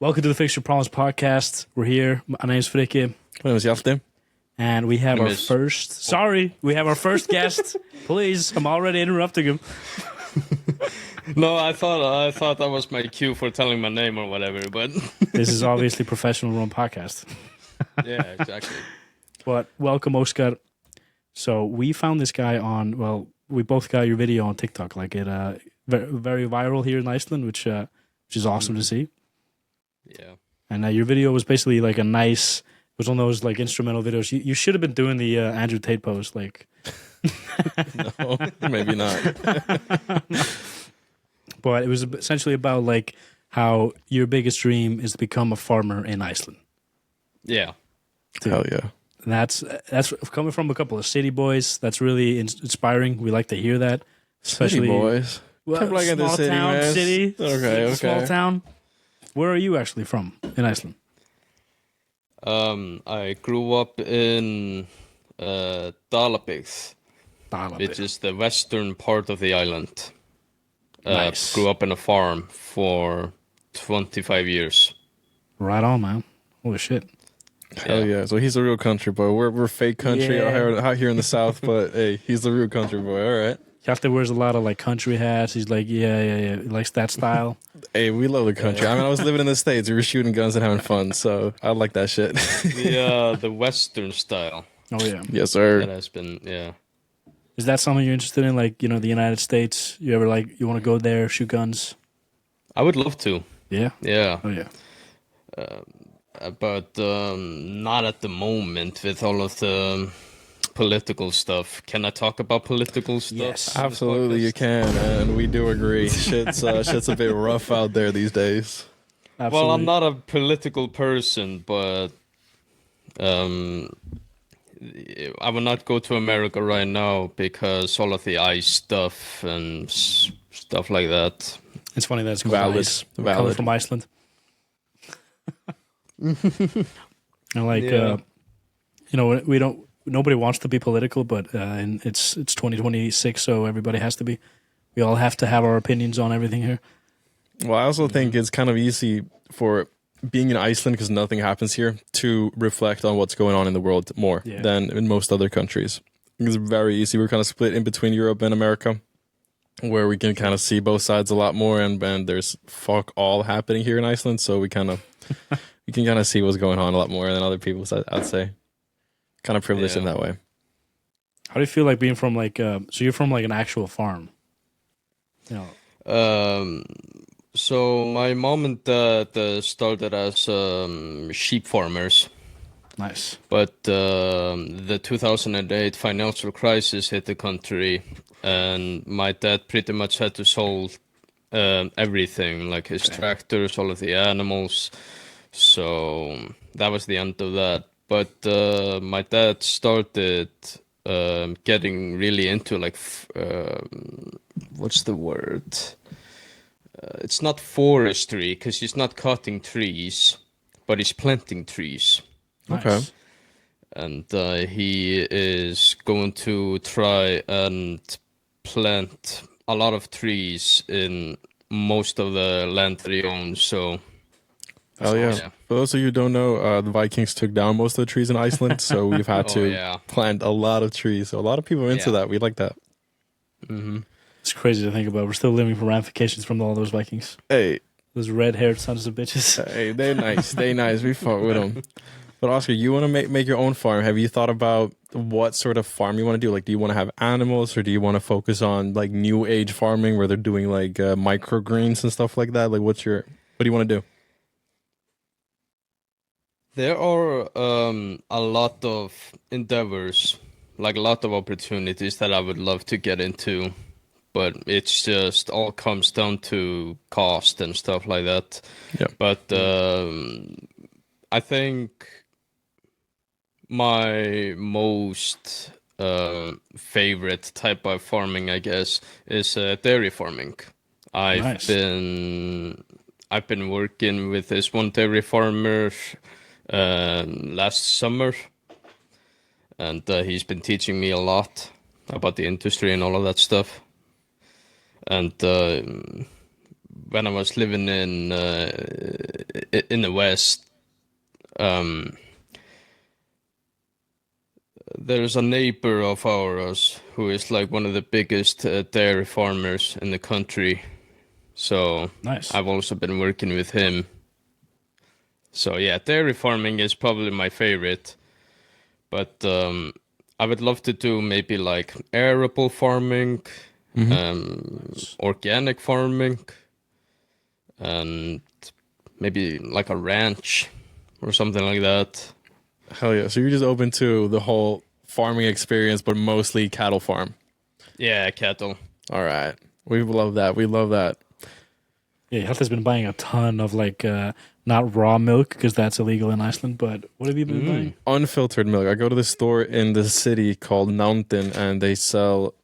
Welcome to the Fix Your Problems Podcast. We're here. My name's Frikki. My name is Hjati. And we have our first... Sorry, we have our first guest. Please, I'm already interrupting him. No, I thought that was my cue for telling my name or whatever, but... This is obviously professional run podcast. Yeah, exactly. But welcome, Óskar. So we found this guy on... Well, we both got your video on TikTok. Like it very viral here in Iceland, which is awesome to see. Yeah. And your video was basically like a nice... It was one of those like instrumental videos. You should have been doing the Andrew Tate pose, like... No, maybe not. But it was essentially about like how your biggest dream is to become a farmer in Iceland. Yeah. Hell yeah. And that's coming from a couple of city boys. That's really inspiring. We like to hear that. City boys. Well, Come like in the small city, town, man. city. Okay. Small town. Where are you actually from in Iceland? I grew up in Dalabygd, which is the western part of the island. Nice. Grew up in a farm for 25 years. Right on, man. Holy shit. Hell yeah. So he's a real country boy. We're fake country out here in the south, but hey, he's the real country boy. All right. Hjati wears a lot of like country hats. He's like, yeah. He likes that style. Hey, we love the country. I mean, I was living in the States. We were shooting guns and having fun, so I like that shit. The western style. Oh yeah. Yes, sir. That has been, yeah. Is that something you're interested in? Like, the United States? You ever you want to go there, shoot guns? I would love to. Yeah? Yeah. Oh yeah. But not at the moment with all of the political stuff. Can I talk about political stuff? Yes. Absolutely, you can, and we do agree. Shit's a bit rough out there these days. Absolutely. Well, I'm not a political person, but I will not go to America right now because all of the ICE stuff and stuff like that. It's funny that it's Valid. ICE. We're coming from Iceland. And like, we don't. Nobody wants to be political, but and it's 2026, so everybody has to be. We all have to have our opinions on everything here. Well, I also think it's kind of easy for being in Iceland, because nothing happens here, to reflect on what's going on in the world more than in most other countries. It's very easy. We're kind of split in between Europe and America, where we can kind of see both sides a lot more, and there's fuck all happening here in Iceland, so we can kind of see what's going on a lot more than other people, I'd say. Kind of privileged in that way. How do you feel like being from like, so you're from like an actual farm? So my mom and dad started as sheep farmers. Nice. But the 2008 financial crisis hit the country, and my dad pretty much had to sell everything, like his tractors, all of the animals. So that was the end of that. But my dad started getting really into like, what's the word? It's not forestry, because he's not cutting trees, but he's planting trees. Nice. Okay. And he is going to try and plant a lot of trees in most of the land that he owns. So, oh yeah. For those of you who don't know, the Vikings took down most of the trees in Iceland, so we've had to plant a lot of trees. So a lot of people are into that. We like that. Mm-hmm. It's crazy to think about. We're still living from ramifications from all those Vikings. Hey. Those red-haired sons of bitches. Hey, they're nice. They nice. We fought with them. But Óskar, you want to make your own farm. Have you thought about what sort of farm you want to do? Like, do you want to have animals, or do you want to focus on like new age farming where they're doing like microgreens and stuff like that? Like, what do you want to do? There are a lot of endeavors, like a lot of opportunities that I would love to get into, but it's just all comes down to cost and stuff like that. Yeah. But I think my most favorite type of farming, I guess, is dairy farming. I've been working with this one dairy farmer last summer, and he's been teaching me a lot about the industry and all of that stuff. And when I was living in the West, there's a neighbor of ours who is like one of the biggest dairy farmers in the country. So Nice. I've also been working with him. So yeah, dairy farming is probably my favorite. But I would love to do maybe like arable farming, organic farming, and maybe like a ranch or something like that. Hell yeah. So you're just open to the whole farming experience, but mostly cattle farm. Yeah, cattle. All right. We love that. We love that. Yeah, Hjati's been buying a ton of like not raw milk because that's illegal in Iceland. But what have you been buying? Unfiltered milk. I go to the store in the city called Nándin, and they sell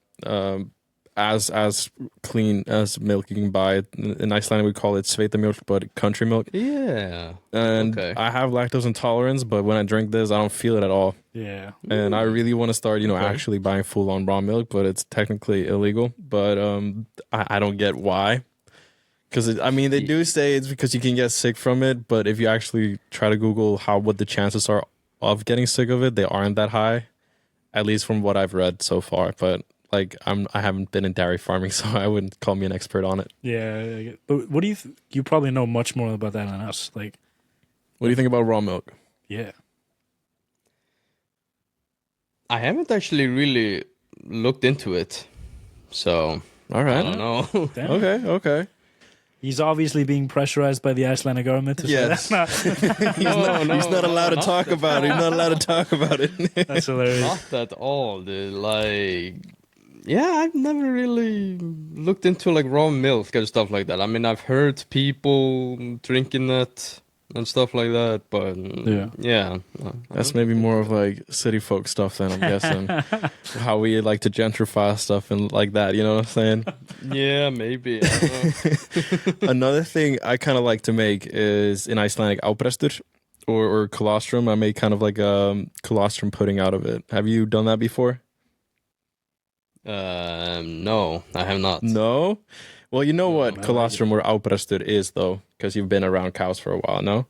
as clean as milk you can buy. In Iceland, we call it sveitamjólk, but country milk. Yeah. And Okay. I have lactose intolerance, but when I drink this, I don't feel it at all. Yeah. And I really want to start, actually buying full-on raw milk, but it's technically illegal. But I don't get why. Because, they do say it's because you can get sick from it, but if you actually try to Google what the chances are of getting sick of it, they aren't that high, at least from what I've read so far. But, I haven't been in dairy farming, so I wouldn't call me an expert on it. Yeah. But what do you you probably know much more about that than us. Like, What do you think about raw milk? yeah. I haven't actually really looked into it. So, All right. I don't know. Damn. Okay. He's obviously being pressurized by the Icelandic government to Yes. say that. He's not allowed to talk about it. He's not allowed to talk about it. That's hilarious. Not at all, dude. I've never really looked into like raw milk and stuff like that. I mean, I've heard people drinking that and stuff like that, but yeah. That's maybe more of like city folk stuff then, I'm guessing. How we like to gentrify stuff and like that, you know what I'm saying? Yeah, maybe. I don't know. Another thing I kind of like to make is in Icelandic ábrestur or colostrum. I make kind of like a colostrum pudding out of it. Have you done that before? No, I have not. No? Well, you know what no, colostrum or ábrestur is, though, because you've been around cows for a while, no?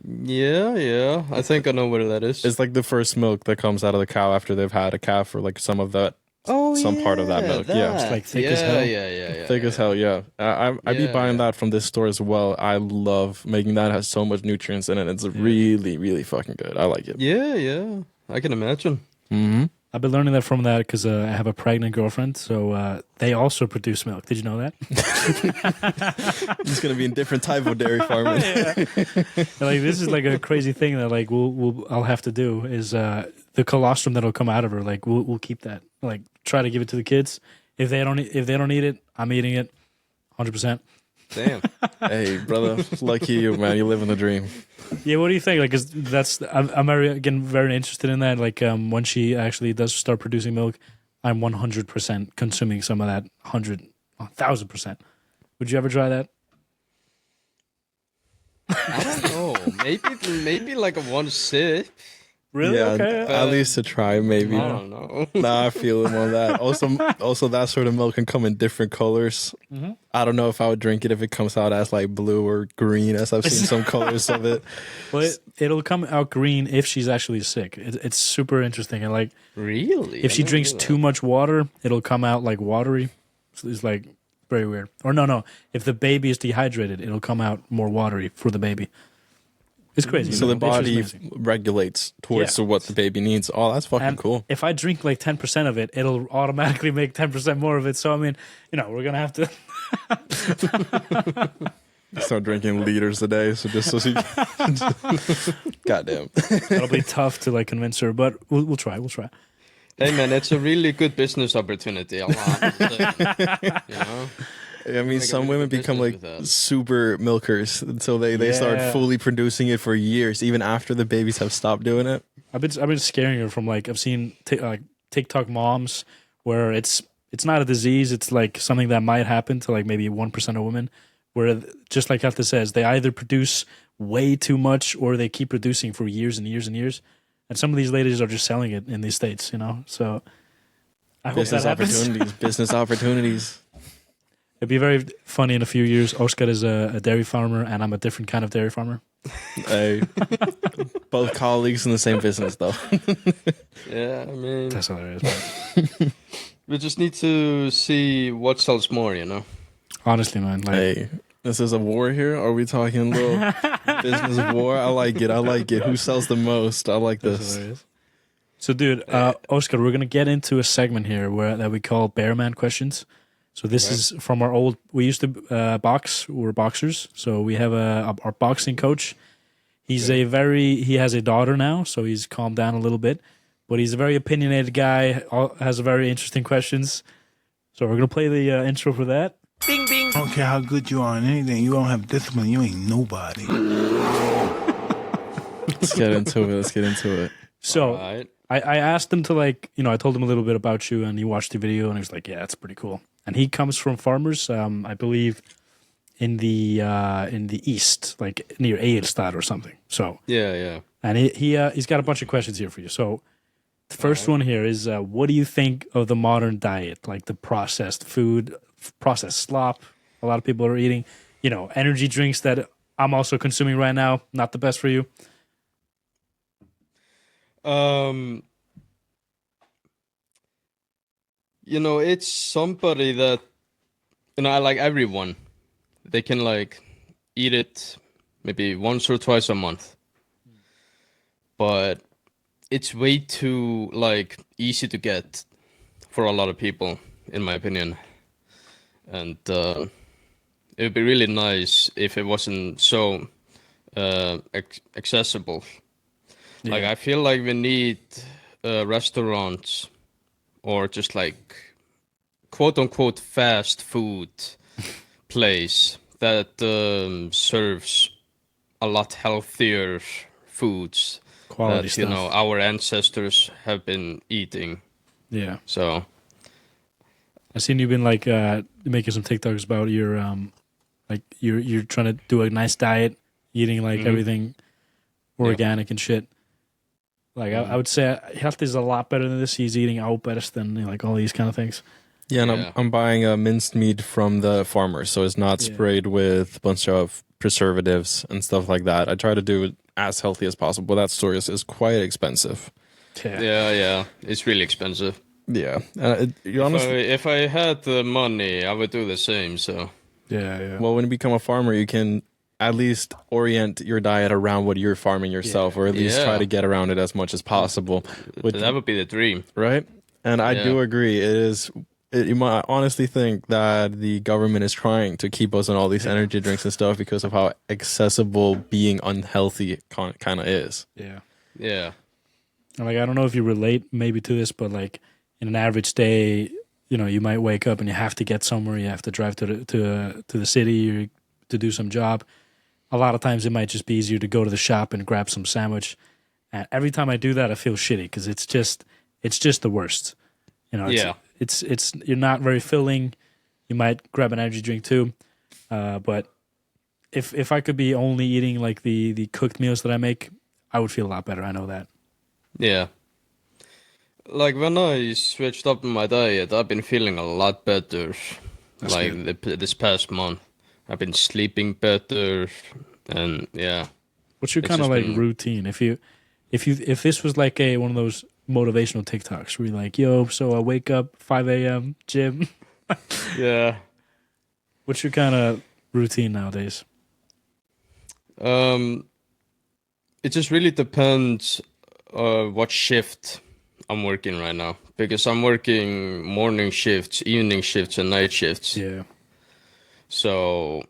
Yeah. I think I know where that is. It's like the first milk that comes out of the cow after they've had a calf, or like some of that. Some part of that milk, yeah. It's like thick as hell. Yeah. Thick as hell, yeah. I be Yeah, buying yeah. that from this store as well. I love making that. It has so much nutrients in it. It's really, really fucking good. I like it. Yeah. I can imagine. Mm-hmm. I've been learning that from that because I have a pregnant girlfriend, so they also produce milk. Did you know that? It's gonna be a different type of dairy farming. Like this is like a crazy thing that like I'll have to do is the colostrum that'll come out of her. Like we'll keep that. Like try to give it to the kids. If they don't eat it, I'm eating it, 100%. Damn. Hey, brother, lucky you, man. You're living the dream. Yeah, what do you think? Like, 'cause I'm very interested in that. Like, when she actually does start producing milk, I'm 100% consuming some of that. 1,000%. Would you ever try that? I don't know. Maybe like a one sip. Really? Yeah, Okay. at least to try, maybe. I don't know. Nah, I feel him on that. Also, that sort of milk can come in different colors. Mhm. I don't know if I would drink it if it comes out as like blue or green, as I've seen some colors of it. Well, it'll come out green if she's actually sick. It's super interesting. And like, Really? if she drinks too much water, it'll come out like watery. So it's like very weird. Or no. If the baby is dehydrated, it'll come out more watery for the baby. It's crazy. So the It's just body amazing. regulates towards Yeah. what the baby needs. Oh, that's fucking And cool. if I drink like 10% of it, it'll automatically make 10% more of it. So I mean, we're gonna have to. Start drinking liters a day, so just so she. Goddamn. That'll be tough to like convince her, but we'll try. We'll try. Hey man, it's a really good business opportunity. I'm honest, you know? I mean, Like, some I'm women in become business like with that. super milkers, so they start Yeah. fully producing it for years, even after the babies have stopped doing it. I've been scaring her from like I've seen like TikTok moms where it's not a disease, it's like something that might happen to like maybe 1% of women, where just like Hjati says, they either produce way too much or they keep producing for years and years and years, and some of these ladies are just selling it in these states, So I hope Business that happens. opportunities, business opportunities. It'd be very funny in a few years. Óskar is a dairy farmer, and I'm a different kind of dairy farmer. Hey, both colleagues in the same business, though. Yeah, I mean, That's hilarious. Man. we just need to see what sells more, you know. Honestly, man. Like, Hey, this is a war here. Are we talking a little business of war? I like it. I like it. Who sells the most? I like this. hilarious. So, dude, Óskar, we're gonna get into a segment here that we call Bearman questions. So this is from our old. We used to box. We were boxers. So we have our boxing coach. He has a daughter now, so he's calmed down a little bit. But he's a very opinionated guy. Has very interesting questions. So we're gonna play the intro for that. Bing, bing. I don't care how good you are in anything. You don't have discipline. You ain't nobody. Let's get into it. So Right. I asked him to I told him a little bit about you, and he watched the video, and he was like, "Yeah, that's pretty cool." And he comes from farmers, I believe, in the east, like near Egilstad or something. So Yeah. and he's got a bunch of questions here for you. So the first one here is, what do you think of the modern diet, like the processed food, processed slop? A lot of people are eating, energy drinks that I'm also consuming right now. Not the best for you. It's somebody that, I like everyone. They can eat it maybe once or twice a month. But it's way too easy to get for a lot of people, in my opinion. And it would be really nice if it wasn't so accessible. Yeah. I feel like we need restaurants or just quote unquote fast food place that serves a lot healthier foods Quality that stuff. our ancestors have been eating. Yeah. So I've seen you've been making some TikToks about your you're trying to do a nice diet, eating everything organic and shit. I would say health is a lot better than this. He's eating outbest than all these kind of things. Yeah, and I'm buying minced meat from the farmer, so it's not sprayed with a bunch of preservatives and stuff like that. I try to do it as healthy as possible. That store is quite expensive. Yeah, it's really expensive. Yeah, honestly, If I had the money, I would do the same. So yeah. Well, when you become a farmer, you can at least orient your diet around what you're farming yourself, or at least try to get around it as much as possible. That would be the dream, right? And I do agree. You might honestly think that the government is trying to keep us on all these energy drinks and stuff because of how accessible being unhealthy kind of is. Yeah. And I don't know if you relate maybe to this, but in an average day, you might wake up and you have to get somewhere. You have to drive to the city or to do some job. A lot of times it might just be easier to go to the shop and grab some sandwich. And every time I do that, I feel shitty because it's just the worst. It's you're not very filling. You might grab an energy drink too, but if I could be only eating the cooked meals that I make, I would feel a lot better. I know that. Yeah. When I switched up my diet, I've been feeling a lot better. This past month, I've been sleeping better, and What's your kind of routine? If this was one of those motivational TikToks where you're like, yo, so I wake up 5 a.m. gym. Yeah. What's your kind of routine nowadays? It just really depends what shift I'm working right now, because I'm working morning shifts, evening shifts, and night shifts. Yeah. So,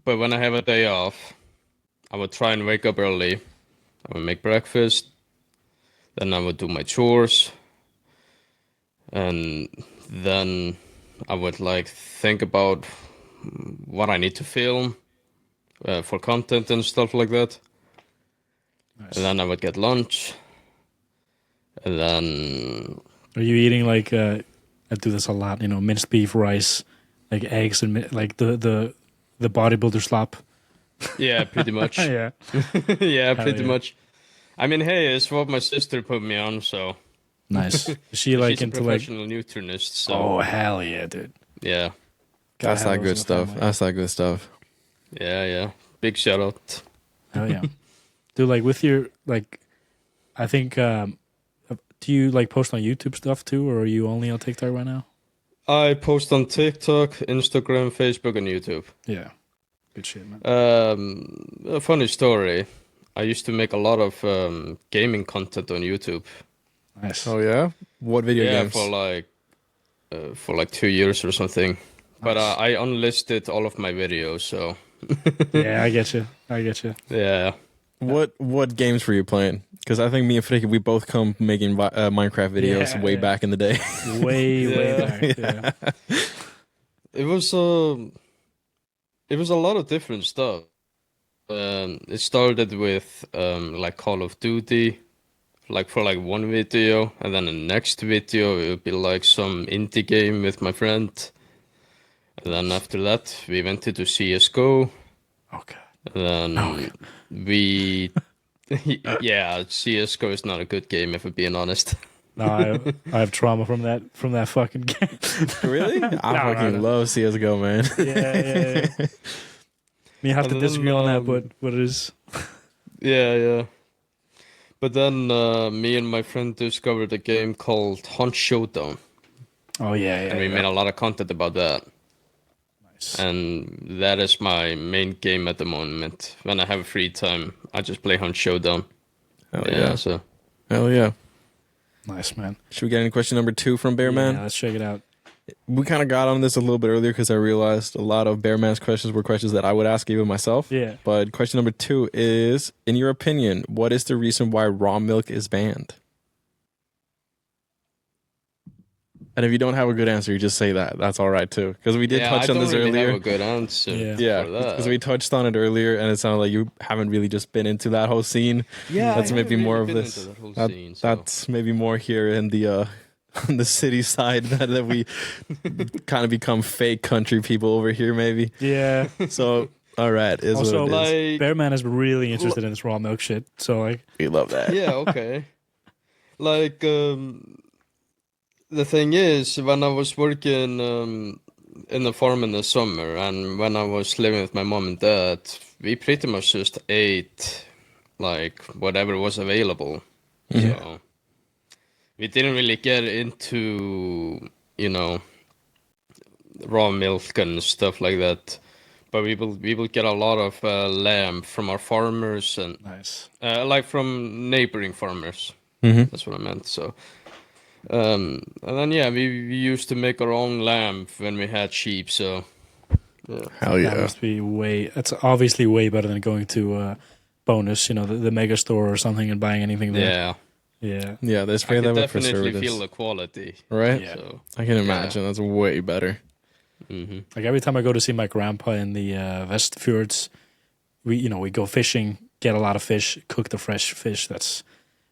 but when I have a day off, I would try and wake up early. I would make breakfast. Then I would do my chores. And then I would think about what I need to film for content and stuff like that. Nice. And then I would get lunch. And then... Are you eating I do this a lot, minced beef, rice, eggs, and the bodybuilder slop? Yeah, pretty much. Yeah. Yeah, pretty much. I mean, hey, it's what my sister put me on, so... Nice. Is she she's into a professional nutritionist, so... Oh, hell yeah, dude. Yeah. That's that good stuff. That's that good stuff. Yeah. Big shout out. Oh yeah, dude. Like with your like, I think. Do you like post on YouTube stuff too, or are you only on TikTok right now? I post on TikTok, Instagram, Facebook, and YouTube. Yeah, good shit, man. A funny story. I used to make a lot of gaming content on YouTube. Nice. Oh yeah, what video games? For like 2 years or something. Nice. But I unlisted all of my videos, so. Yeah, I get you. Yeah. What games were you playing? Because I think me and Frikki, we both come making Minecraft videos way back in the day. way back. Yeah. It was a lot of different stuff. It started with like Call of Duty, like for like one video, and then the next video it would be like some indie game with my friend. And then after that, we went into CS:GO. Okay. And then we, yeah, CS:GO is not a good game if I'm being honest. No, I have trauma from that fucking game. Really? I fucking love CS:GO, man. Yeah. We have to disagree on that, but what it is. Yeah. But then me and my friend discovered a game called Hunt Showdown. Oh yeah. And we made a lot of content about that. Nice. And that is my main game at the moment. When I have free time, I just play Hunt Showdown. Hell yeah. Nice, man. Should we get into question number 2 from Bearman? Yeah, let's check it out. We kind of got on this a little bit earlier because I realized a lot of Bearman's questions were questions that I would ask even myself. Yeah. But question number 2 is, in your opinion, what is the reason why raw milk is banned? And if you don't have a good answer, you just say that. That's all right too, because we did touch on this earlier. I don't have a good answer. Yeah, because we touched on it earlier, and it sounded like you haven't really just been into that whole scene. Yeah, that's maybe more of this. That's maybe more here in the on the city side that we kind of become fake country people over here, maybe. Yeah. So all right, is also, what it is. Bearman is really interested in this raw milk shit. So like, we love that. Yeah. Okay. Like. The thing is, when I was working in the farm in the summer, and when I was living with my mom and dad, we pretty much just ate like whatever was available. Mm-hmm. So we didn't really get into, raw milk and stuff like that. But we will get a lot of lamb from our farmers and nice, like from neighboring farmers. Mm-hmm. That's what I meant. So. And then we used to make our own lamb when we had sheep. So hell yeah, that must be It's obviously way better than going to Bonus, the mega store or something, and buying anything there. Yeah. They spray that with preservatives. I can definitely feel the quality, right? Yeah. So, I can imagine that's way better. Mm-hmm. Like every time I go to see my grandpa in the Westfjords, we go fishing, get a lot of fish, cook the fresh fish. That's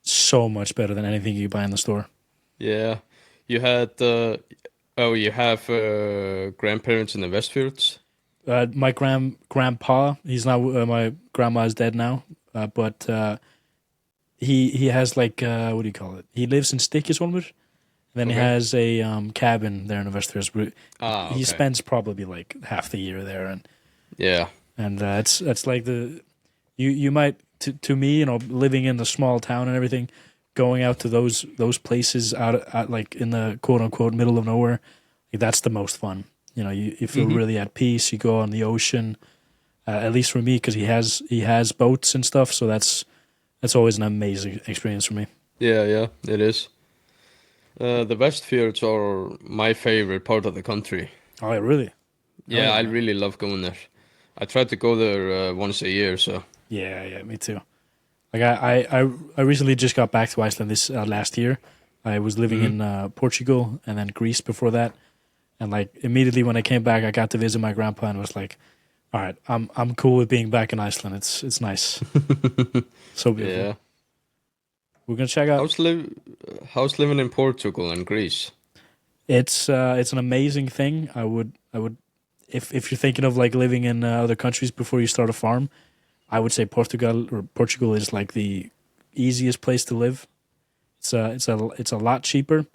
so much better than anything you buy in the store. Yeah, you had. You have grandparents in the Westfjords. My grandpa, he's not. My grandma is dead now, but he has like what do you call it? He lives in Stykkishólmur, and then he has a cabin there in the Westfjords. He spends probably like half the year there, and it's like you might to me, living in the small town and everything. Going out to those places out like in the quote unquote middle of nowhere, that's the most fun. You feel really at peace. You go on the ocean, at least for me, because he has boats and stuff. So that's always an amazing experience for me. Yeah, it is. The Westfjords are my favorite part of the country. Oh, really? Yeah, I really love going there. I try to go there once a year. So yeah, me too. Like I recently just got back to Iceland this last year. I was living in Portugal and then Greece before that, and like immediately when I came back, I got to visit my grandpa and was like, "All right, I'm cool with being back in Iceland. It's nice, so beautiful." Yeah. We're gonna check out. How's living in Portugal and Greece? It's an amazing thing. I would if you're thinking of like living in other countries before you start a farm. I would say Portugal is like the easiest place to live. It's a lot cheaper.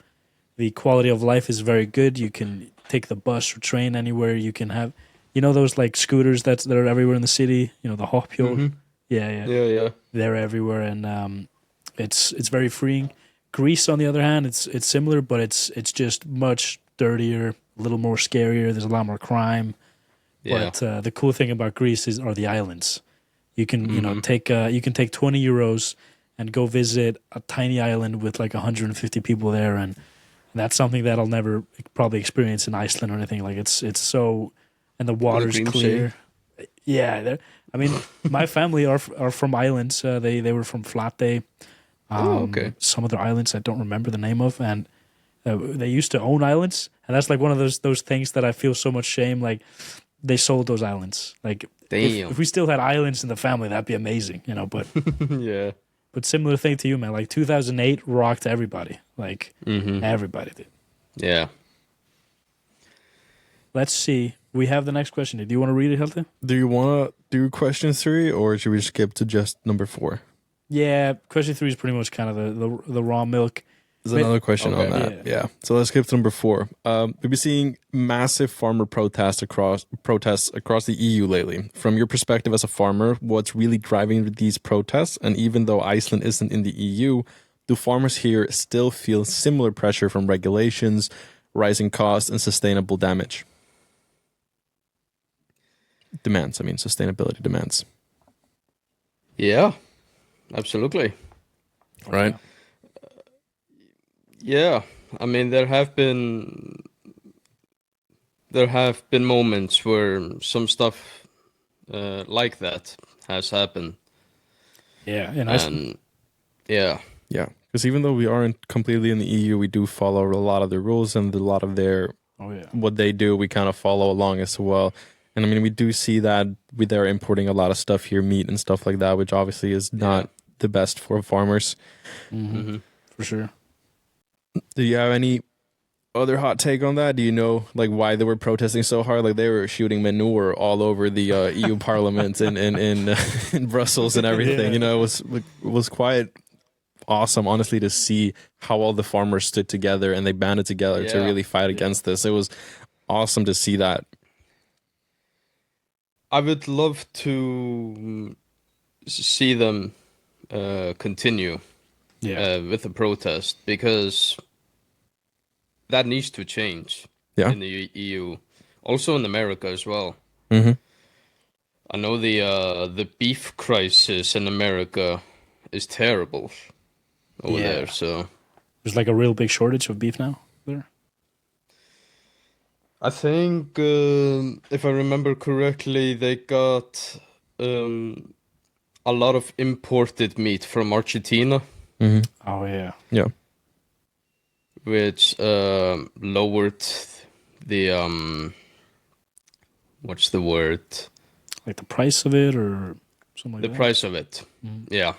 The quality of life is very good. You can take the bus or train anywhere. You can have, those like scooters that are everywhere in the city. The Hopjol. Mm-hmm. Yeah. They're everywhere, and it's very freeing. Greece, on the other hand, it's similar, but it's just much dirtier, a little more scarier. There's a lot more crime. Yeah. But the cool thing about Greece are the islands. You can take 20 euros and go visit a tiny island with like 150 people there, and that's something that I'll never probably experience in Iceland or anything. Like it's so, and the water's clear. Yeah, I mean, my family are from islands. They were from Flatey. Okay. Some other islands I don't remember the name of, and they used to own islands, and that's like one of those things that I feel so much shame. Like they sold those islands. Like if we still had islands in the family, that'd be amazing, But yeah. But similar thing to you, man. Like 2008 rocked everybody. Like everybody did. Yeah. Let's see. We have the next question. Do you want to read it, Hjati? Do you want to do question 3, or should we skip to just number 4? Yeah, question 3 is pretty much kind of the raw milk. There's another question on that. Yeah. So let's skip to number 4. We've been seeing massive farmer protests across the EU lately. From your perspective as a farmer, what's really driving these protests? And even though Iceland isn't in the EU, do farmers here still feel similar pressure from regulations, rising costs, and sustainable damage? Sustainability demands. Yeah, absolutely. Right. Yeah, I mean there have been moments where some stuff like that has happened. Yeah, in Iceland. Yeah. Because even though we aren't completely in the EU, we do follow a lot of the rules and a lot of their what they do. We kind of follow along as well. And I mean, we do see that they're importing a lot of stuff here, meat and stuff like that, which obviously is not the best for farmers. Mm-hmm. For sure. Do you have any other hot take on that? Do you know like why they were protesting so hard? Like they were shooting manure all over the EU Parliament in Brussels and everything. It was quite awesome, honestly, to see how all the farmers stood together and they banded together to really fight against this. It was awesome to see that. I would love to see them continue with the protest, because that needs to change in the EU, also in America as well. Mm-hmm. I know the beef crisis in America is terrible over there. So there's like a real big shortage of beef now there. I think if I remember correctly, they got a lot of imported meat from Argentina. Mm-hmm. Oh yeah. Which lowered the what's the word? Like the price of it or something like that? The price of it. Mm-hmm. Yeah.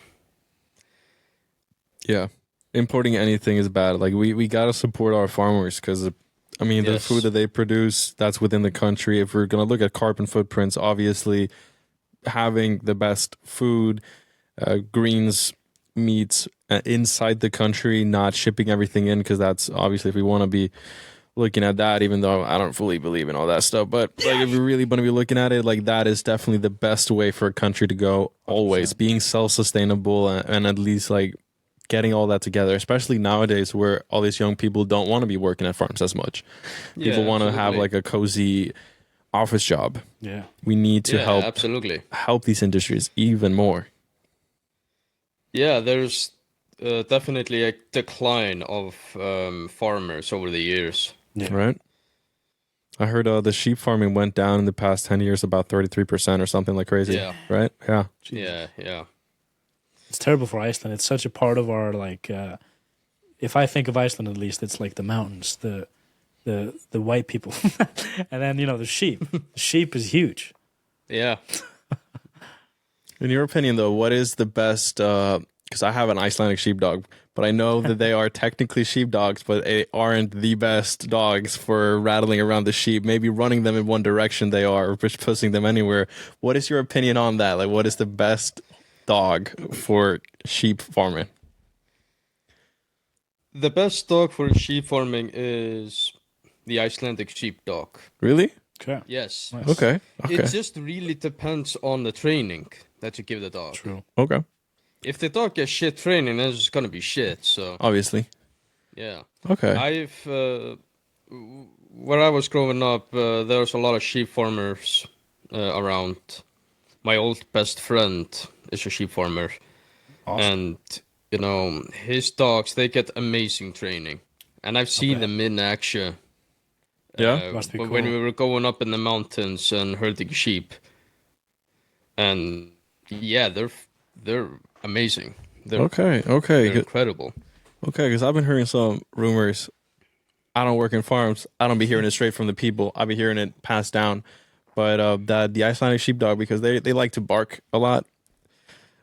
Yeah. Importing anything is bad. Like we got to support our farmers because the food that they produce, that's within the country. If we're going to look at carbon footprints, obviously having the best food, greens, meats inside the country, not shipping everything in, because that's obviously, if we want to be looking at that, even though I don't fully believe in all that stuff, but like if we really want to be looking at it, like that is definitely the best way for a country to go, always 100%. Being self-sustainable and at least like getting all that together, especially nowadays where all these young people don't want to be working at farms as much. People want to have like a cozy office job. Yeah. We need to help these industries even more. Yeah, there's definitely a decline of farmers over the years. Yeah. Right? I heard the sheep farming went down in the past 10 years about 33% or something like crazy. Yeah. Right? Yeah. Jeez. Yeah. It's terrible for Iceland. It's such a part of our, like, if I think of Iceland, at least, it's like the mountains, the white people. And then, the sheep. The sheep is huge. Yeah. In your opinion, though, what is the best, because I have an Icelandic sheepdog, but I know that they are technically sheepdogs, but they aren't the best dogs for rattling around the sheep. Maybe running them in one direction they are, or just pushing them anywhere. What is your opinion on that? Like, what is the best dog for sheep farming? The best dog for sheep farming is the Icelandic sheepdog. Really? Okay. Yes. Nice. Okay. It just really depends on the training that you give the dog. True. Okay. If the dog gets shit training, then it's gonna be shit. So Obviously. yeah. Okay. Where I was growing up, there was a lot of sheep farmers around. My old best friend is a sheep farmer, Awesome. and his dogs, they get amazing training, and I've seen them in action. Yeah. Must be when cool. we were going up in the mountains and herding sheep, and yeah, they're amazing. They're Okay. they're incredible. Okay, because I've been hearing some rumors. I don't work in farms. I don't be hearing it straight from the people. I be hearing it passed down. But that the Icelandic sheepdog, because they like to bark a lot.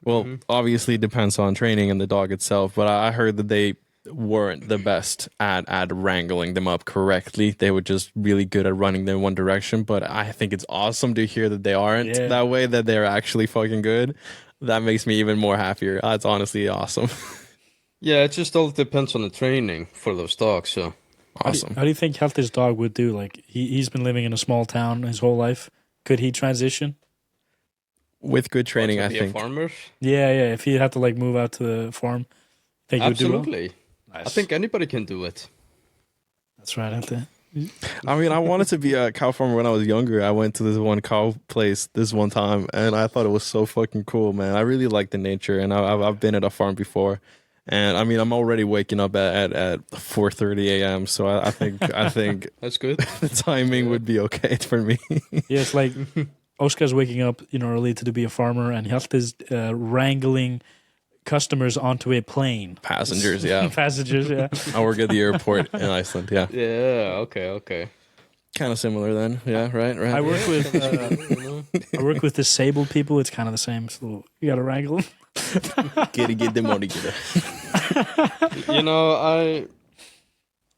Well, obviously it depends on training and the dog itself. But I heard that they weren't the best at wrangling them up correctly. They were just really good at running them in one direction. But I think it's awesome to hear that they aren't that way, that they're actually fucking good. That makes me even more happier. That's honestly awesome. Yeah, it just all depends on the training for those dogs. So Awesome. How do you think Hjalti's dog would do? Like he's been living in a small town his whole life. Could he transition? With good training, I be think. a farmer. Yeah. If he had to like move out to the farm, think he would do well? Absolutely. Nice. I think anybody can do it. That's right, Hjalti. I mean, I wanted to be a cow farmer when I was younger. I went to this one cow place this one time, and I thought it was so fucking cool, man. I really like the nature, and I've been at a farm before. And I mean, I'm already waking up at 4:30 a.m. So I think That's good. the timing would be okay for me. Yeah, it's like Óskar's waking up, early to be a farmer, and Hjalti's wrangling customers onto a plane. Passengers, yeah. Passengers, yeah. I work at the airport in Iceland. Yeah, Yeah. Okay. kind of similar then. Yeah, right. I work with disabled people. It's kind of the same. So you got to wrangle them. Get the money, get it.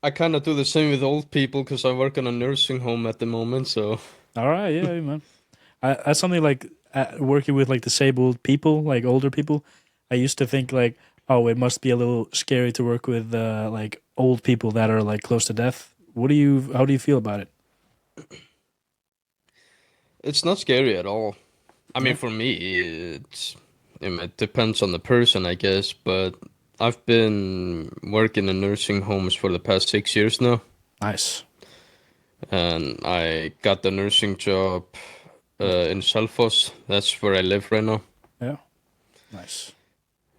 I kind of do the same with old people because I work in a nursing home at the moment. So All right, yeah, man. That's something like working with like disabled people, like older people. I used to think like, oh, it must be a little scary to work with like old people that are like close to death. How do you feel about it? it's not scary at all. I mean, for me, it depends on the person, I guess. But I've been working in nursing homes for the past 6 years now. Nice. And I got the nursing job in Selfoss. That's where I live right now. Yeah. Nice.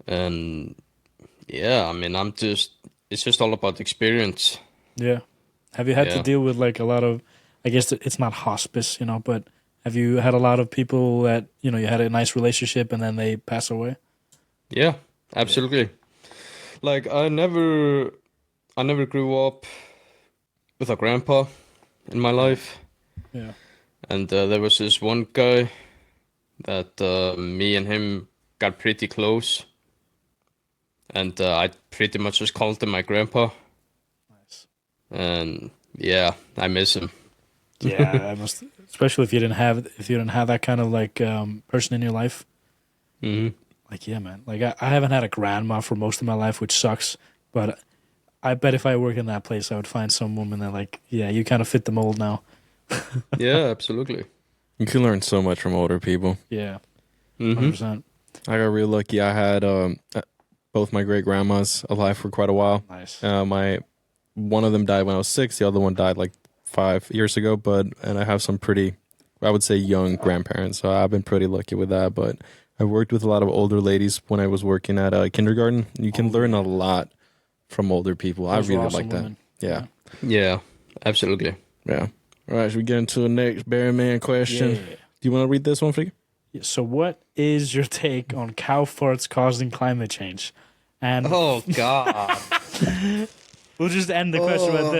And yeah, I mean, it's just all about experience. Yeah. Have you had to Yeah. deal with like a lot of, I guess it's not hospice, but have you had a lot of people that, you had a nice relationship and then they pass away? Yeah, absolutely. Like I never grew up with a grandpa in my life. Yeah. And there was this one guy that me and him got pretty close. And I pretty much just called him my grandpa. Nice. And yeah, I miss him. Yeah, I must, especially if you didn't have that kind of like person in your life. Mm-hmm. Like, yeah, man. Like I haven't had a grandma for most of my life, which sucks. But I bet if I work in that place, I would find some woman that like, yeah, you kind of fit the mold now. Yeah, absolutely. You can learn so much from older people. Yeah, Mm-hmm. 100%. I got real lucky. I had both my great grandmas alive for quite a while. Nice. One of them died when I was 6. The other one died like 5 years ago. And I have some pretty, I would say, young grandparents. So I've been pretty lucky with that. But I worked with a lot of older ladies when I was working at kindergarten. You can learn a lot from older people. Those I are really awesome like that. women. Yeah. Yeah, absolutely. Yeah. All right. Should we get into the next Barry Man question? Yeah. Do you want to read this one, Frikki? Yeah, so what is your take on cow farts causing climate change? And Oh God, we'll just end the question right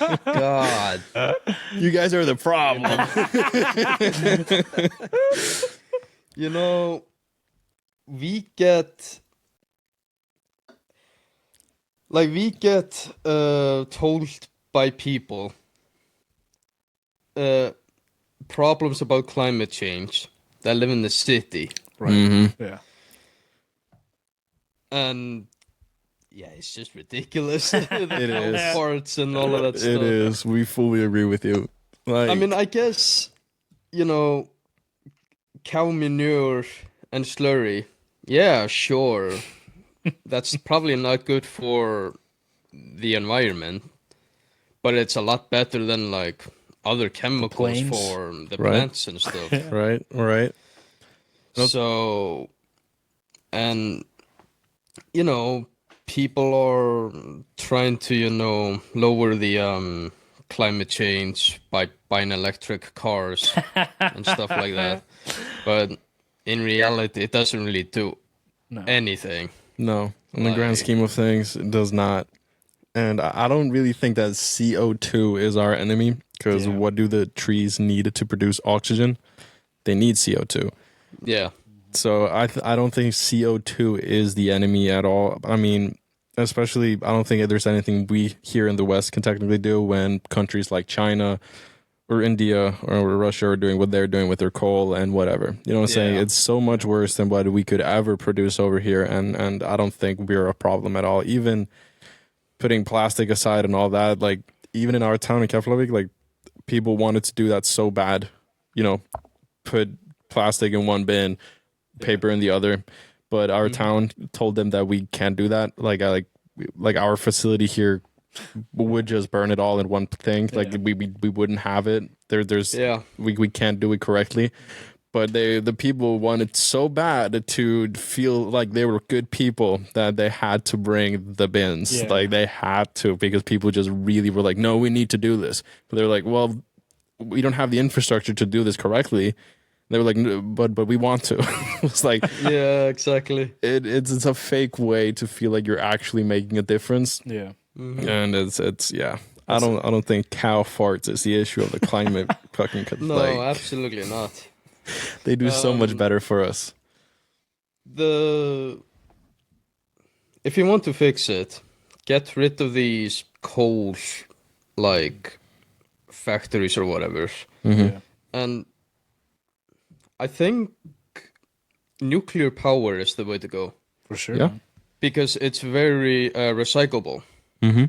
there. God. You guys are the problem. We get told by people problems about climate change that live in the city, Right. Mhm. Yeah. and yeah, it's just ridiculous. The is. cow farts and all of that stuff. It is. We fully agree with you. Like, I mean, I guess, you know, cow manure and slurry. Yeah, sure. That's probably not good for the environment, but it's a lot better than like other chemicals for the plants and stuff. Right. So, and you know, people are trying to, you know, lower the climate change by buying electric cars and stuff like that. But in reality, it doesn't really do anything. No, in the grand scheme of things, it does not. And I don't really think that CO2 is our enemy, because what do the trees need to produce oxygen? They need CO2. Yeah. So I don't think CO2 is the enemy at all. I mean, especially, I don't think there's anything we here in the West can technically do when countries like China or India or Russia are doing what they're doing with their coal and whatever. You know what I'm saying? It's so much worse than what we could ever produce over here, and I don't think we're a problem at all. Even putting plastic aside and all that, like, even in our town in Keflavik, like, people wanted to do that so bad. You know, put plastic in one bin, paper in the other. But our town told them that we can't do that. Like our facility here would just burn it all in one thing. Like we wouldn't have it. We can't do it correctly. But the people wanted so bad to feel like they were good people that they had to bring the bins. Yeah. Like they had to, because people just really were like, no, we need to do this. But they're like, well, we don't have the infrastructure to do this correctly. They were like, no, but we want to. It's like, yeah, exactly. It's a fake way to feel like you're actually making a difference. Yeah. Mm-hmm. And it's yeah. I don't think cow farts is the issue of the climate fucking. No, like, absolutely not. They do so much better for us. If you want to fix it, get rid of these coal like factories or whatever. Mm-hmm. And I think nuclear power is the way to go. For sure. Yeah. Because it's very recyclable. Mm-hmm.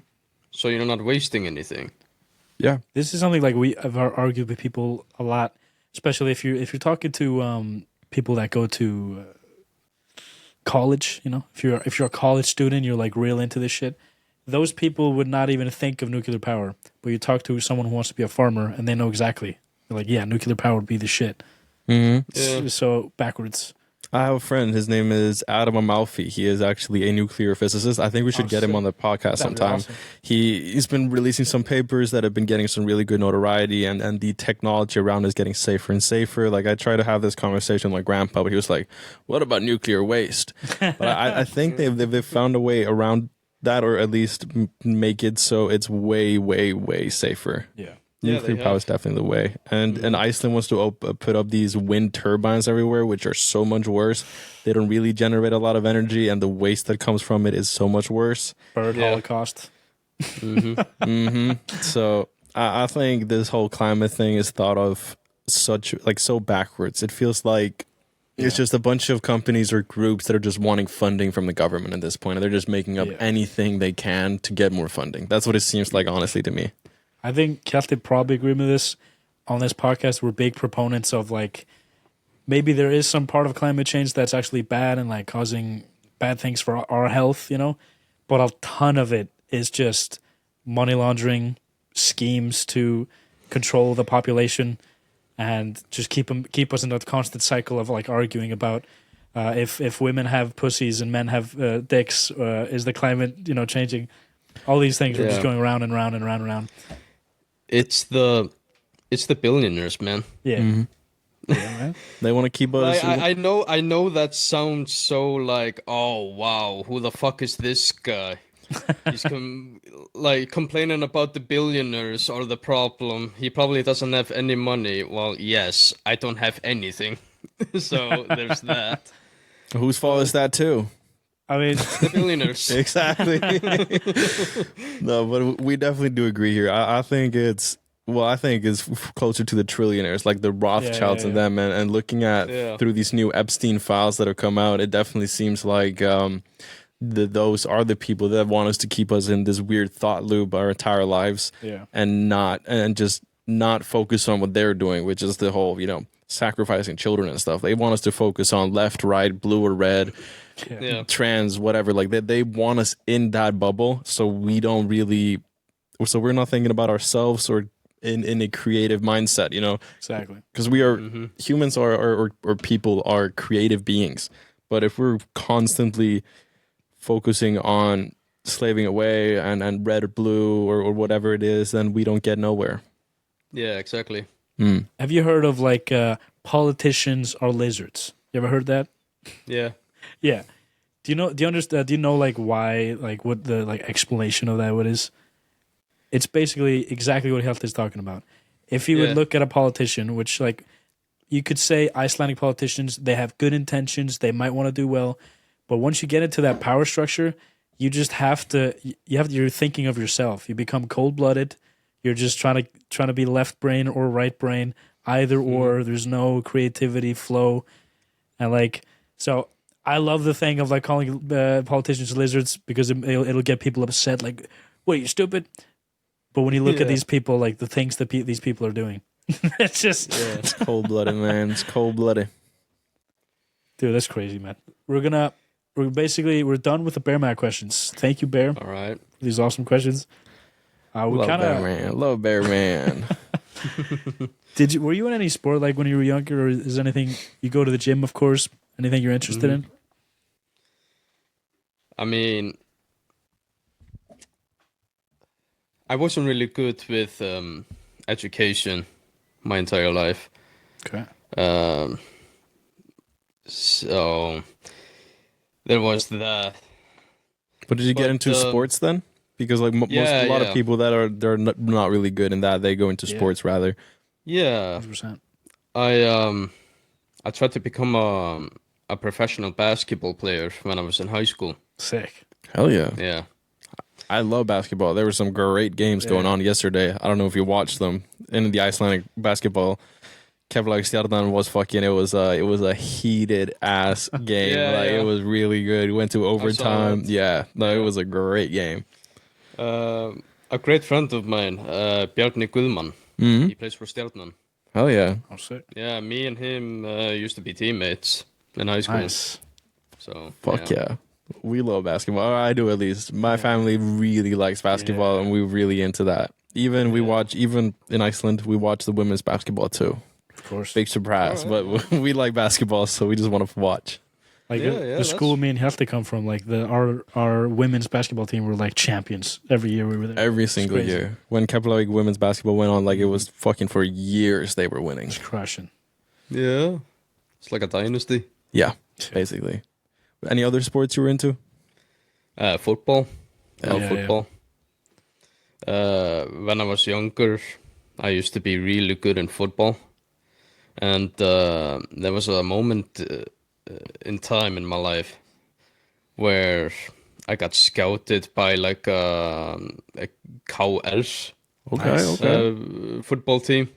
So you're not wasting anything. Yeah. This is something like we have argued with people a lot, especially if you're talking to people that go to college. You know, if you're a college student, you're like real into this shit. Those people would not even think of nuclear power. But you talk to someone who wants to be a farmer, and they know exactly. They're like, yeah, nuclear power would be the shit. Mm-hmm. Yeah. So backwards. I have a friend. His name is Adam Amalfi. He is actually a nuclear physicist. I think we should get him on the podcast sometime. Awesome. He's been releasing some papers that have been getting some really good notoriety, and the technology around is getting safer and safer. Like, I try to have this conversation with my grandpa, but he was like, "What about nuclear waste?" But I think they've found a way around that, or at least make it so it's way, way, way safer. Yeah. Nuclear power is definitely the way. And Iceland wants to put up these wind turbines everywhere, which are so much worse. They don't really generate a lot of energy, and the waste that comes from it is so much worse. Bird holocaust. So I think this whole climate thing is thought of so backwards. It feels like it's just a bunch of companies or groups that are just wanting funding from the government at this point, and they're just making up anything they can to get more funding. That's what it seems like, honestly, to me. I think Hjati probably agree with this. On this podcast, we're big proponents of, like, maybe there is some part of climate change that's actually bad and like causing bad things for our health, you know, but a ton of it is just money laundering, schemes to control the population, and just keep us in a constant cycle of like arguing about if women have pussies and men have dicks, is the climate, you know, changing? All these things are just going round and round and round and round. It's the billionaires, man. Yeah. Mm-hmm. Yeah, right? They want to keep us. I know that sounds so like, oh wow, who the fuck is this guy? He's complaining about the billionaires are the problem. He probably doesn't have any money. Well, yes, I don't have anything. So there's that. Whose fault is that too? I mean, The billionaires. Exactly. No, but we definitely do agree here. I think it's closer to the trillionaires, like the Rothschilds and them, and looking at through these new Epstein files that have come out, it definitely seems like those are the people that want us to keep us in this weird thought loop our entire lives, and just not focus on what they're doing, which is the whole, sacrificing children and stuff. They want us to focus on left, right, blue or red, trans, whatever. Like they want us in that bubble, so we don't really, so we're not thinking about ourselves or in a creative mindset, Exactly. Because we are humans or people are creative beings, but if we're constantly focusing on slaving away and red or blue or whatever it is, then we don't get nowhere. Yeah, exactly. Have you heard of like politicians are lizards? You ever heard that? Yeah. Yeah. Do you understand? Do you know like why? Like what the like explanation of that what is? It's basically exactly what Hjati is talking about. If you would look at a politician, which like you could say Icelandic politicians, they have good intentions, they might want to do well, but once you get into that power structure, you just you're thinking of yourself. You become cold-blooded. You're just trying to be left brain or right brain, either or. There's no creativity flow, and like so. I love the thing of like calling politicians lizards because it'll get people upset. Like, what, are you stupid? But when you look at these people, like the things that these people are doing, it's just it's cold-blooded, man. It's cold-blooded, dude. That's crazy, man. We're done with the Bear Man questions. Thank you, Bear. All right. These awesome questions. Love Bear Man. Were you in any sport like when you were younger, or is anything you go to the gym? Of course, anything you're interested in? I mean, I wasn't really good with education my entire life. Okay. So there was that. But did you get into sports then? Because like a lot of people they're not really good in that, they go into sports rather. Yeah. 100%. I tried to become a professional basketball player when I was in high school. Sick. Hell yeah. Yeah. I love basketball. There were some great games going on yesterday. I don't know if you watched them in the Icelandic basketball. Hjati was fucking. It was a heated ass game. It was really good. We went to overtime. It was a great game. A great friend of mine, Bjarni Guðmann. He plays for Stjarnan. Hell yeah. Oh, sick. Yeah, me and him used to be teammates in high school. Nice. So fuck yeah. We love basketball. Or I do, at least. My family really likes basketball, and we're really into that. Even in Iceland, we watch the women's basketball too. Of course. Big surprise, but we like basketball, so we just want to watch. Like the school me and Hjati come from, like our women's basketball team were like champions every year we were there. Every single year. When Keflavík women's basketball went on, like it was fucking for years they were winning. It's crushing. Yeah. It's like a dynasty. Yeah, basically. Any other sports you were into? Football. Football. When I was younger, I used to be really good in football. And there was a moment in time in my life where I got scouted by like a KL's football team.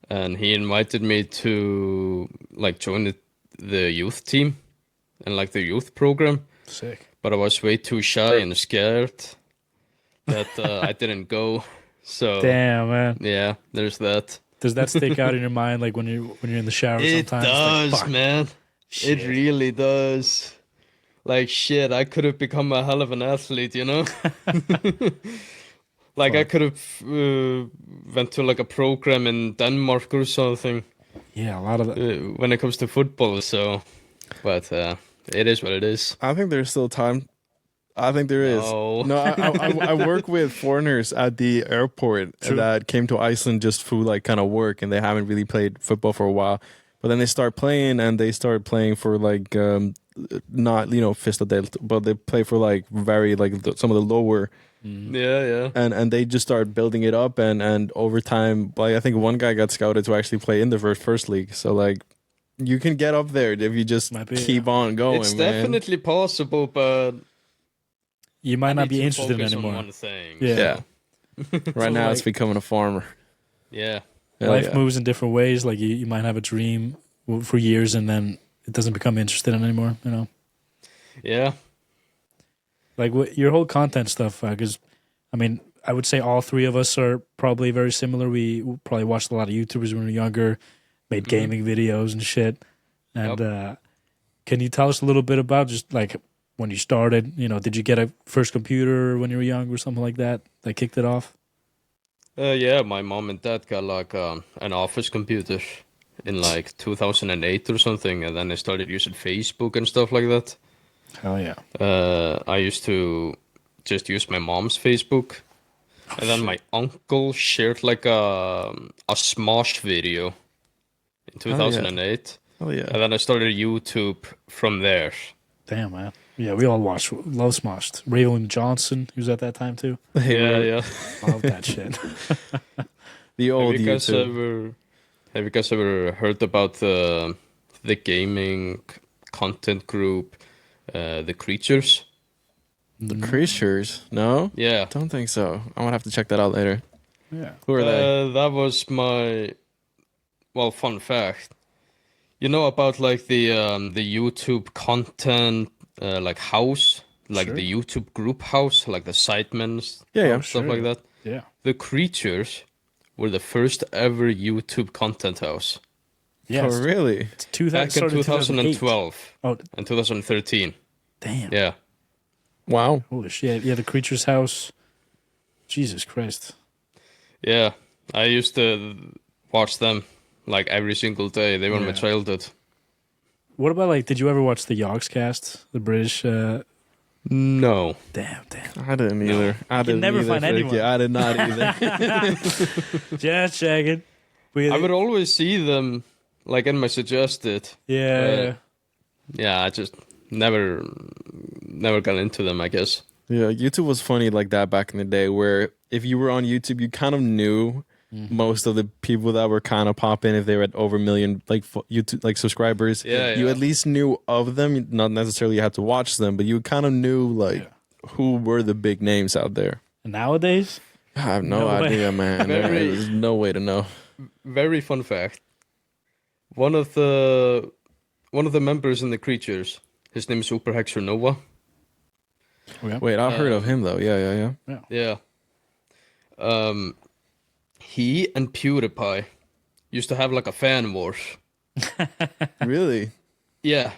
And he invited me to like join the youth team and like the youth program. Sick. But I was way too shy and scared that I didn't go. So damn, man. Yeah, there's that. Does that stick out in your mind like when you're in the shower sometimes? It does, like, man. Shit. It really does. Like shit, I could have become a hell of an athlete, you know? Like I could have went to like a program in Denmark or something. Yeah, a lot of that. When it comes to football, so. But it is what it is. I think there's still time. I think there is. No, I work with foreigners at the airport that came to Iceland just for like kind of work, and they haven't really played football for a while. But then they start playing, and they start playing for like not Fistadelt, but they play for like very like some of the lower. Yeah. And they just start building it up, and over time, like I think one guy got scouted to actually play in the first league. So like. You can get up there if you just keep on going. It's definitely possible, but you might not be interested anymore. On one thing, yeah. Right now, it's becoming a farmer. Yeah. Life moves in different ways. Like you might have a dream for years, and then it doesn't become interested in anymore. You know. Yeah. Like your whole content stuff, because I mean, I would say all three of us are probably very similar. We probably watched a lot of YouTubers when we were younger, made gaming videos and shit. And can you tell us a little bit about just like when you started? You know, did you get a first computer when you were young or something like that kicked it off? Yeah, my mom and dad got like an office computer in like 2008 or something, and then I started using Facebook and stuff like that. Oh yeah. I used to just use my mom's Facebook, and then my uncle shared like a Smosh video in 2008. Oh yeah. And then I started YouTube from there. Damn, man. Yeah, we all love Smosh. Raven Johnson, who was at that time too. Yeah. Love that shit. The old Have you guys YouTube. ever heard about the gaming content group, the Creatures? The Creatures? No? Yeah. Don't think so. I'm gonna have to check that out later. Yeah. Who are they? That was my fun fact. You know about like the YouTube content like house, like Sure. the YouTube group house, like the Sidemen, Yeah. stuff like that. Yeah. The Creatures were the first ever YouTube content house. Yeah. Oh, really? It's Back in 2008. 2012 Oh, and 2013. damn. Yeah. Wow. Holy shit. Yeah, the Creature's House. Jesus Christ. Yeah. I used to watch them like every single day. They were my Yeah. childhood. What about like, did you ever watch the Yogscast? The British? No. Damn. I didn't either. I didn't never either, find Frikki. anyone. I did not either. Just checking. I would always see them like in my suggested. Yeah. Yeah, I just never got into them, I guess. Yeah, YouTube was funny like that back in the day, where if you were on YouTube, you kind of knew most of the people that were kind of popping if they were at over 1 million like YouTube like subscribers. Yeah, you yeah. at least knew of them. Not necessarily you had to watch them, but you kind of knew like who were the big names out there. Nowadays? I have no No way. idea, man. There's no way to know. Very fun fact. One of the members in the Creatures, his name is Super Hexer Nova. Okay. Wait, I've heard of him though. Yeah. Yeah. He and PewDiePie used to have like a fan war. Really? Yeah,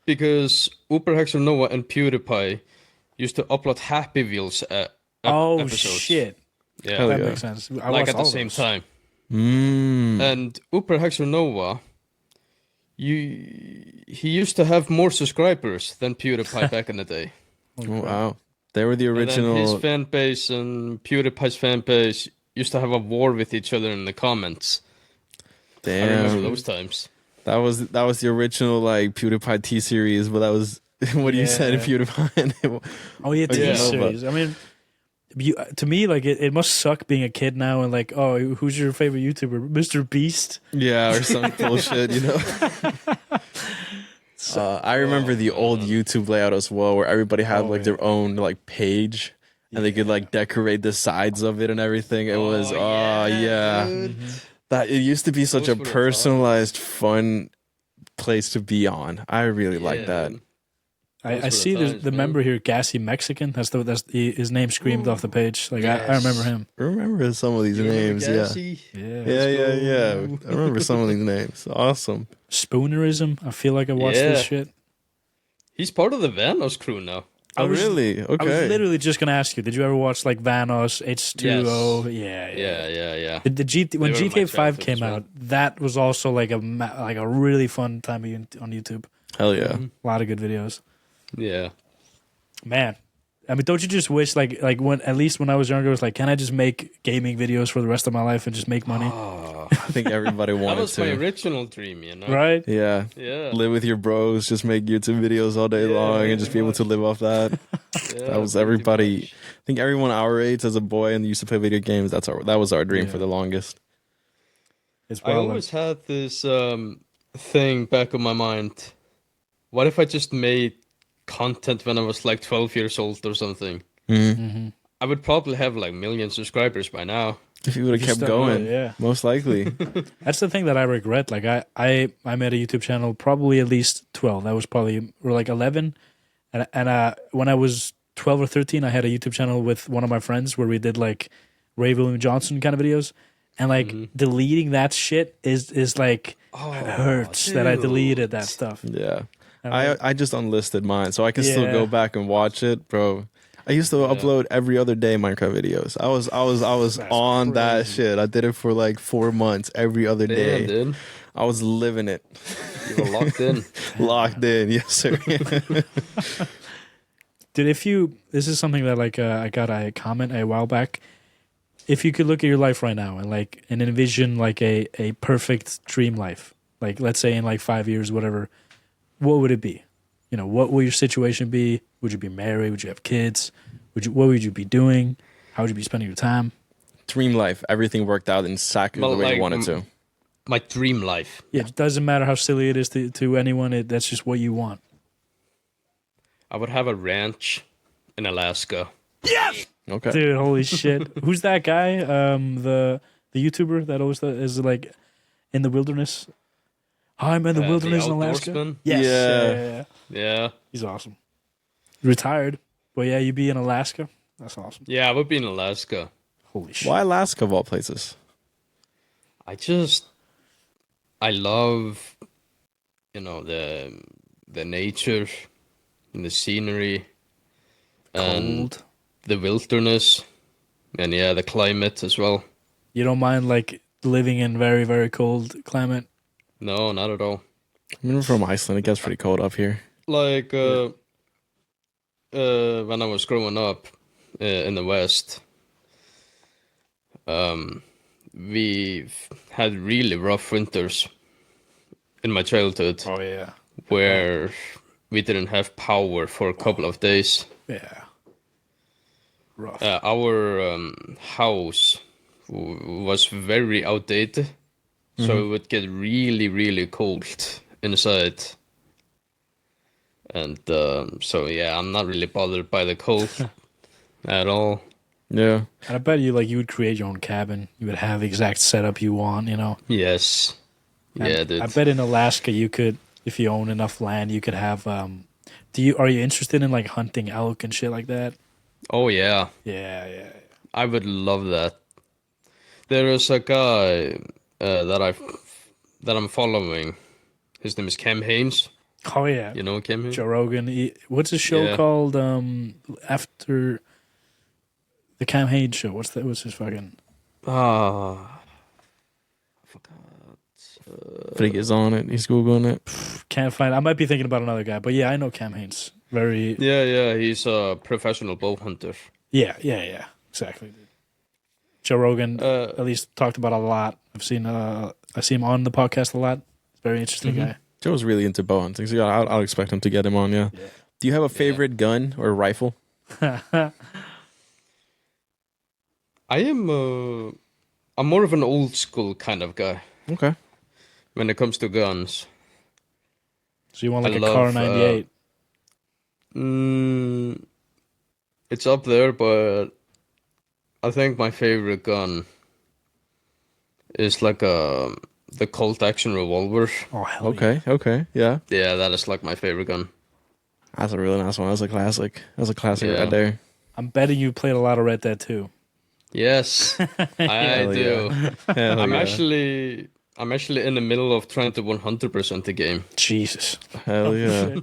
because Super Hexer Nova and PewDiePie used to upload Happy Wheels episodes. Shit. Yeah, Hell That yeah. makes sense. I like watched at the all same those. time. Mm. And Super Hexer Nova, he used to have more subscribers than PewDiePie back in the day. Oh, wow. They were the And then original. his fan base and PewDiePie's fan base used to have a war with each other in the comments. I remember Damn. those times. That was the original like PewDiePie T series, but that was what you said in Yeah. PewDiePie. Oh yeah, TV Yeah. series. I mean, to me, like it must suck being a kid now and like, oh, who's your favorite YouTuber? Mr. Beast. Yeah, or some bullshit, you know. I remember the old YouTube layout as well, where everybody had like their own like page, and they could like decorate the sides of it and everything. It was yeah. dude. That it used to be such Those a were the personalized, fun place to be on. I really like that. dude. I Those were see the there's times, the man. member here, Gassy Mexican. His name screamed off the page. Like I remember him. I remember some of these You remember names. Yeah. Gassy? Yeah. I remember some of these names. Awesome. Spoonerism. I feel like I watched this Yeah. shit. He's part of the Vanos crew now. Oh, was- really? I was Okay. literally just gonna ask you. Did you ever watch like Vanos, H2O? Yes. Yeah. Yeah. When They were my GTA 5 childhood came as well. out, that was also like a really fun time on YouTube. Hell yeah. A lot of good videos. Yeah. Man, I mean, don't you just wish like when at least when I was younger, I was like, can I just make gaming videos for the rest of my life and just make money? I think everybody That wanted was my to. original dream, you know? Right? Yeah. Yeah. Live with your bros, just make YouTube videos all day long and just be able to live off that. Yeah, That was pretty everybody. much. I think everyone our age as a boy and used to play video games. That was our dream Yeah. for the longest. It's I well, always had this thing back of my mind. What if I just made content when I was like 12 years old or something? Mhm. I would probably have like million subscribers by now. If you would have You kept stuck going, with it, yeah. most likely. That's the thing that I regret. Like I made a YouTube channel probably at least 12. That was probably or like 11, and when I was 12 or 13, I had a YouTube channel with one of my friends where we did like Ray William Johnson kind of videos. And like deleting that shit is like hurts that I deleted that stuff. Yeah. I just unlisted mine, so I can still go back and watch it, bro. I used to upload every other day Minecraft videos. I was on that shit. I did it for like 4 months every other day. Dude. I was living it. You were locked in. Locked in, yes sir. Dude, this is something that like I got a comment a while back. If you could look at your life right now and envision like a perfect dream life, like let's say in like 5 years, whatever, what would it be? You know, what will your situation be? Would you be married? Would you have kids? What would you be doing? How would you be spending your time? Dream life. Everything worked out exactly the way you wanted to. My dream life. Yeah, it doesn't matter how silly it is to anyone. That's just what you want. I would have a ranch in Alaska. Yes! Okay. Dude, holy shit. Who's that guy? The YouTuber that always is like in the wilderness? I'm in the wilderness in Alaska. Outdoorsman? Yes. Yeah. He's awesome. Retired. But yeah, you'd be in Alaska. That's awesome. Yeah, I would be in Alaska. Holy shit. Why Alaska of all places? I love, the nature and the scenery and Cold. the wilderness and the climate as well. You don't mind like living in very, very cold climate? No, not at all. I mean, we're from Iceland. It gets pretty cold up here. Like when I was growing up in the West, we had really rough winters in my childhood. Oh, yeah. Where we didn't have power for a couple of days. Yeah. Rough. Our house was very outdated, so it would get really, really cold inside. And I'm not really bothered by the cold at all. Yeah. And I bet you would create your own cabin. You would have the exact setup you want, Yes. And dude. I bet in Alaska you could, if you own enough land, you could have. Are you interested in like hunting elk and shit like that? Oh yeah. Yeah. I would love that. There is a guy that I'm following. His name is Cam Haines. Oh yeah. You know Cam Haines? Joe Rogan. What's his show called? After the Cam Haines show. What's his fucking? I forgot. Frikki is on it. He's Googling it. Can't find. I might be thinking about another guy, but yeah, I know Cam Haines. Very. Yeah. He's a professional bow hunter. Yeah. Exactly. Dude. Joe Rogan at least talked about it a lot. I see him on the podcast a lot. Very interesting guy. Joe's really into bow hunting, so I'll expect him to get him on. Yeah. Do you have a favorite gun or rifle? I'm more of an old school kind of guy. Okay. When it comes to guns. So you want like a Car 98? It's up there, but I think my favorite gun is like the Colt action revolver. Oh hell yeah. Okay, yeah. Yeah, that is like my favorite gun. That's a really nice one. That's a classic. That's a classic right there. I'm betting you played a lot of Red Dead 2. Yes, I do. I'm actually in the middle of trying to 100% the game. Jesus. Hell yeah.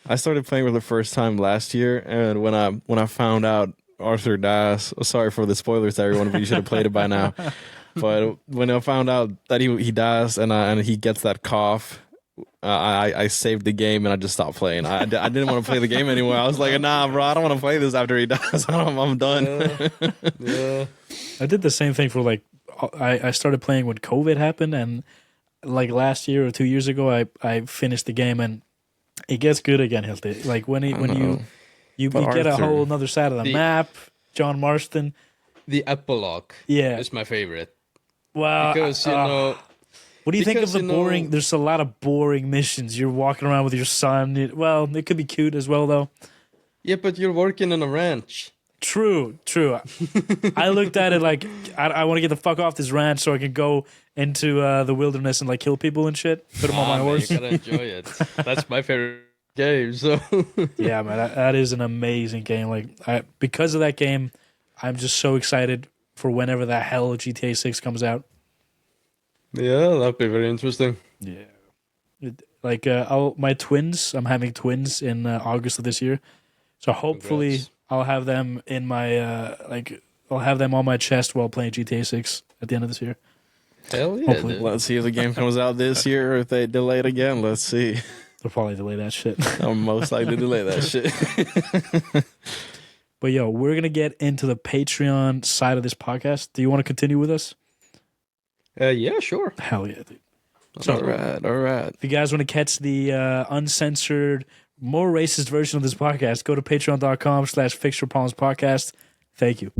I started playing for the first time last year, and when I found out Arthur dies, sorry for the spoilers to everyone, but you should have played it by now. But when I found out that he dies and he gets that cough, I saved the game and I just stopped playing. I didn't want to play the game anymore. I was like, nah, bro, I don't want to play this after he dies. I'm done. Yeah. I did the same thing for like, I started playing when COVID happened, and like last year or 2 years ago, I finished the game, and it gets good again, Hjati. Like when you get a whole another side of the map, John Marston. The epilogue is my favorite. Wow. Because, what do you think of the boring? There's a lot of boring missions. You're walking around with your son. It could be cute as well, though. Yeah, but you're working on a ranch. True. I looked at it like, I want to get the fuck off this ranch so I can go into the wilderness and like kill people and shit. Put them on my horse. You gotta enjoy it. That's my favorite game. So Yeah, man, that is an amazing game. Like, because of that game, I'm just so excited for whenever the hell GTA 6 comes out. yeah, that'd be very interesting. Yeah. My twins, I'm having twins in August of this year. So hopefully Congrats. I'll have them in my, I'll have them on my chest while playing GTA 6 at the end of this year. Hell yeah, Hopefully. dude. Let's see if the game comes out this year or if they delay it again. Let's see. They'll probably delay that shit. I'll most likely delay that shit. But yo, we're going to get into the Patreon side of this podcast. Do you want to continue with us? Yeah, sure. Hell yeah, dude. All right. If you guys want to catch the uncensored, more racist version of this podcast, go to patreon.com/FixedYourProblemsPodcast. Thank you.